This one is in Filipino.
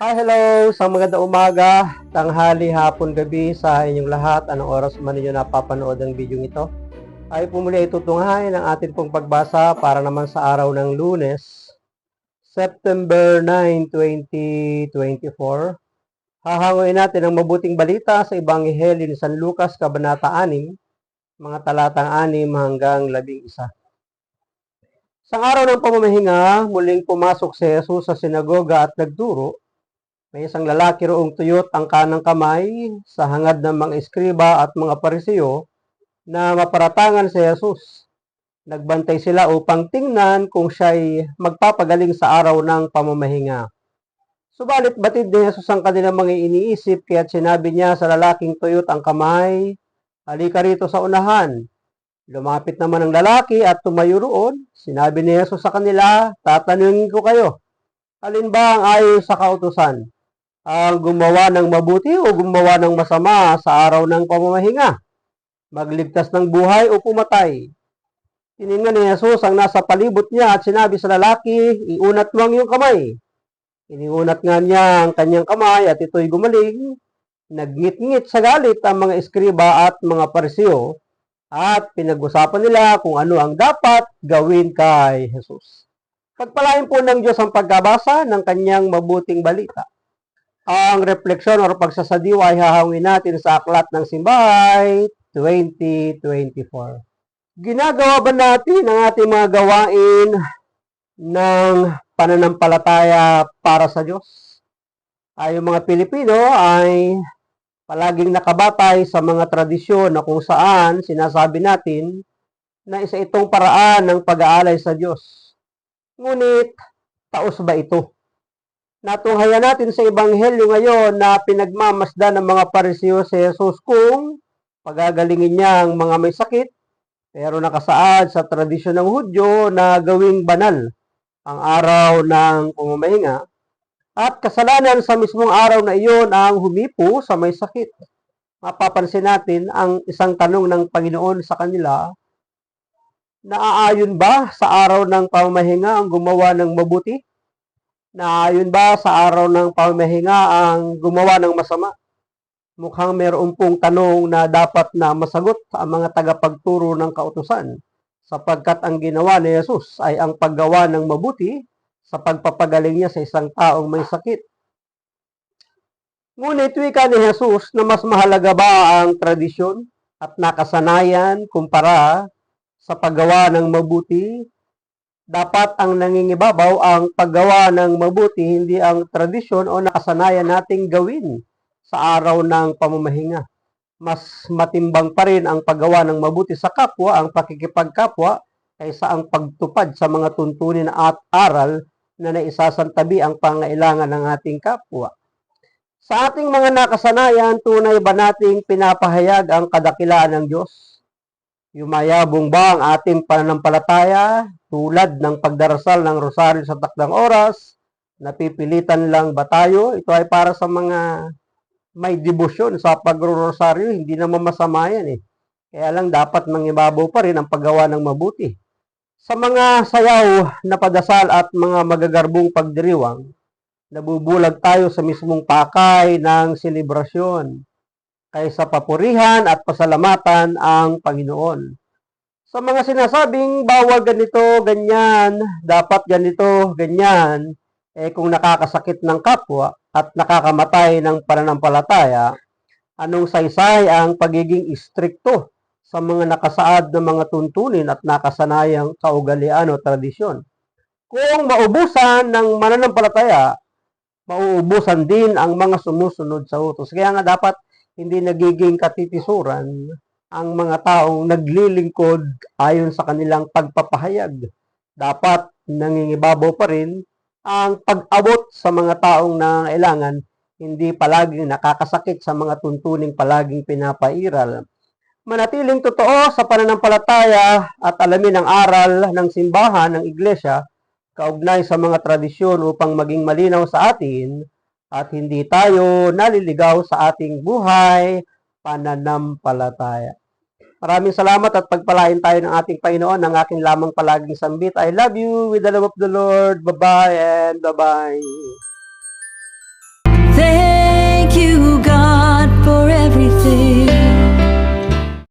Hi, hello! Sa magandang umaga, tanghali, hapon, gabi sa inyong lahat. Anong oras man ninyo napapanood ang video ito? Ay pumuli itutunghayan ang atin pong pagbasa para naman sa araw ng Lunes, September 9, 2024. Hahanguin natin ang mabuting balita sa Ebanghelyo ni San Lucas, Kabanata 6, mga talatang 6 hanggang 11. Sa araw ng pamamahinga, muling pumasok si Jesus sa sinagoga at nagturo. May isang lalaki roong tuyot ang kanang kamay sa hangad ng mga eskriba at mga parisiyo na maparatangan si Jesus. Nagbantay sila upang tingnan kung siya'y magpapagaling sa araw ng pamamahinga. Subalit batid ni Jesus ang kanilang mga iniisip kaya't sinabi niya sa lalaking tuyot ang kamay, "Halika rito sa unahan." Lumapit naman ang lalaki at tumayo roon. Sinabi ni Jesus sa kanila, "Tatanungin ko kayo, alin ba ang ayon sa kautusan? Ang gumawa ng mabuti o gumawa ng masama sa araw ng pamamahinga? Magligtas ng buhay o pumatay?" Tiningnan ni Jesus ang nasa palibot niya at sinabi sa lalaki, "Iunat mo ang iyong kamay." Iniunat nga niya ang kanyang kamay at ito'y gumaling. Nagngit-ngit sa galit ang mga eskriba at mga parisiyo at pinag-usapan nila kung ano ang dapat gawin kay Jesus. Pagpalain po ng Diyos ang pagkabasa ng kanyang mabuting balita. Ang refleksyon o pagsasadiwa ay hahawin natin sa Aklat ng Simbay 2024. Ginagawa ba natin ang ating mga gawain ng pananampalataya para sa Diyos? Yung mga Pilipino ay palaging nakabatay sa mga tradisyon na kung saan sinasabi natin na isa itong paraan ng pag-aalay sa Diyos. Ngunit, taos ba ito? Natunghayan natin sa Ebanghelyo ngayon na pinagmamasdan ng mga parisiyo si Jesus kung pagagalingin niya ang mga may sakit, pero nakasaad sa tradisyon ng Hudyo na gawing banal ang araw ng pamamahinga at kasalanan sa mismong araw na iyon ang humipo sa may sakit. Mapapansin natin ang isang tanong ng Panginoon sa kanila, naaayon ba sa araw ng pamamahinga ang gumawa ng mabuti? Naaayon ba sa araw ng pamamahinga ang gumawa ng masama? Mukhang mayroon pong tanong na dapat na masagot sa mga tagapagturo ng kautusan, sapagkat ang ginawa ni Jesus ay ang paggawa ng mabuti sa pagpapagaling niya sa isang taong may sakit. Ngunit wika ni Jesus na mas mahalaga ba ang tradisyon at nakasanayan kumpara sa paggawa ng mabuti? Dapat ang nangingibabaw ang paggawa ng mabuti, hindi ang tradisyon o nakasanayan nating gawin sa araw ng pamamahinga. Mas matimbang pa rin ang paggawa ng mabuti sa kapwa, ang pakikipagkapwa, kaysa ang pagtupad sa mga tuntunin at aral na naisasantabi ang pangailangan ng ating kapwa. Sa ating mga nakasanayan, tunay ba nating pinapahayag ang kadakilaan ng Diyos? Yumayabong ba ang ating pananampalataya tulad ng pagdarasal ng rosaryo sa takdang oras? Napipilitan lang ba tayo? Ito ay para sa mga may debosyon sa pagro-rosaryo, hindi naman masama yan eh. Kaya lang dapat mangibabaw pa rin ang paggawa ng mabuti. Sa mga sayaw na padasal at mga magagarbong pagdiriwang, nabubulag tayo sa mismong pakay ng selebrasyon kaysa papurihan at pasalamatan ang Panginoon. Sa mga sinasabing bawal ganito, ganyan, dapat ganito, ganyan, kung nakakasakit ng kapwa at nakakamatay ng pananampalataya, anong saysay ang pagiging istrikto sa mga nakasaad na mga tuntunin at nakasanayang kaugalian o tradisyon? Kung maubusan ng mananampalataya, mauubusan din ang mga sumusunod sa utos. Kaya nga dapat hindi nagiging katitisuran ang mga taong naglilingkod ayon sa kanilang pagpapahayag. Dapat nangingibabaw pa rin ang pag-abot sa mga taong nangangailangan, hindi palaging nakakasakit sa mga tuntuning palaging pinapairal. Manatiling totoo sa pananampalataya at alamin ang aral ng simbahan ng iglesia kaugnay sa mga tradisyon upang maging malinaw sa atin at hindi tayo naliligaw sa ating buhay pananampalataya. Maraming salamat at pagpalain tayo ng ating Panginoon ng aking lamang palaging sambit. I love you with the love of the Lord. Bye-bye and bye-bye.